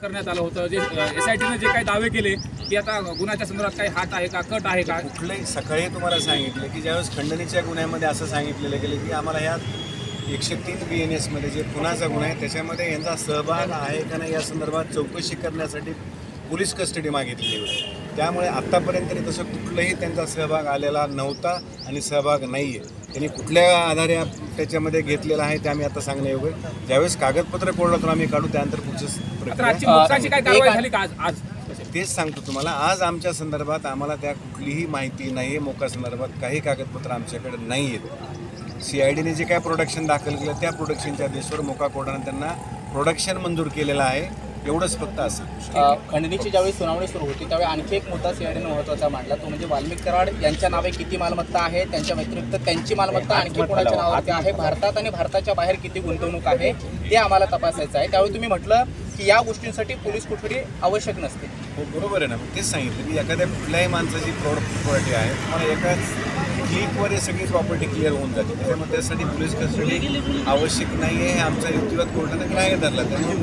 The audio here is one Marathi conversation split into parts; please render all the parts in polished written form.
करण्यात आलं होतं जे SITने जे काही दावे केले की आता गुन्ह्याच्या संदर्भात काही हात आहे का कट आहे का कुठलंही सकाळी तुम्हाला सांगितलं की ज्यावेळेस खंडणीच्या गुन्ह्यामध्ये असं सांगितलेलं गेलं की आम्हाला ह्या 103 BNS मध्ये जे खुनाचा गुन्हा आहे त्याच्यामध्ये यांचा सहभाग आहे का नाही या संदर्भात चौकशी करण्यासाठी पोलीस कस्टडी मागितली होती. त्यामुळे आत्तापर्यंत तरी तसं कुठलाही त्यांचा सहभाग आलेला नव्हता आणि सहभाग नाही आहे. त्यांनी कुठल्या आधारे त्याच्यामध्ये घेतलेला आहे ते आम्ही आता सांगणे योग्य. ज्यावेळेस कागदपत्र कोर्टातून आम्ही काढू त्यानंतर पुढची काय कारवाई झाली का आज तेच सांगतो तुम्हाला. आज आमच्या संदर्भात आम्हाला त्या कुठलीही माहिती नाही आहे. मोका संदर्भात काही कागदपत्र आमच्याकडे नाही आहेत. CIDने जे काय प्रोडक्शन दाखल केलं त्या प्रोडक्शनच्या बेसवर मोका कोर्टाने त्यांना प्रोडक्शन मंजूर केलेलं आहे. एवढंच फक्त असं. खंडणीची ज्यावेळी सुनावणी सुरू होती त्यावेळी आणखी एक मुद्दा CIDने महत्त्वाचा मांडला तो म्हणजे वाल्मिक कराड यांच्या नावे किती मालमत्ता आहे, त्यांच्या व्यतिरिक्त त्यांची मालमत्ता आणखी कोणाच्या नावावरती आहे, भारतात आणि भारताच्या बाहेर किती गुंतवणूक आहे ते आम्हाला तपासायचं आहे. त्यावेळी तुम्ही म्हटलं की या गोष्टींसाठी पोलीस कोठडी आवश्यक नसते. हो बरोबर आहे ना. तेच सांगितलं की एखाद्या कुठल्याही माणसाची प्रॉपर्टी आहे तुम्हाला एकाच क्लिकवर हे सगळी प्रॉपर्टी क्लिअर होऊन जाते. त्याच्यामुळे त्यासाठी पोलीस कस्टडी आवश्यक नाही आहे. आमचा युक्तिवाद कोर्टाने ग्राह्य धरला. त्यामुळे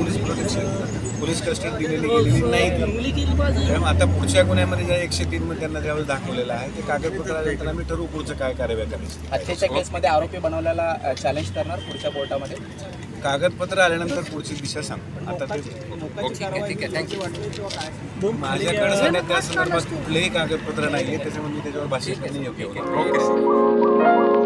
पोलीस कस्टडी दिलेली गेलेली नाही. त्यामुळे आता पुढच्या गुन्ह्यामध्ये ज्या 103 मध्ये त्यांना ज्यावेळेस दाखवलेलं आहे ते कागदपत्र आल्यानंतर आम्ही ठरवू पुढचं काय कार्यवाही करायची. हत्येच्या केसमध्ये आरोपी बनवल्याला चॅलेंज करणार पुढच्या कोर्टामध्ये. कागदपत्र आल्यानंतर पुढची दिशा सांग. आता ते माझ्याकडे सध्या त्या संदर्भात कुठलेही कागदपत्र नाही आहे. त्याच्यामुळे मी त्याच्यावर भाष्य करणे योग्य होतं.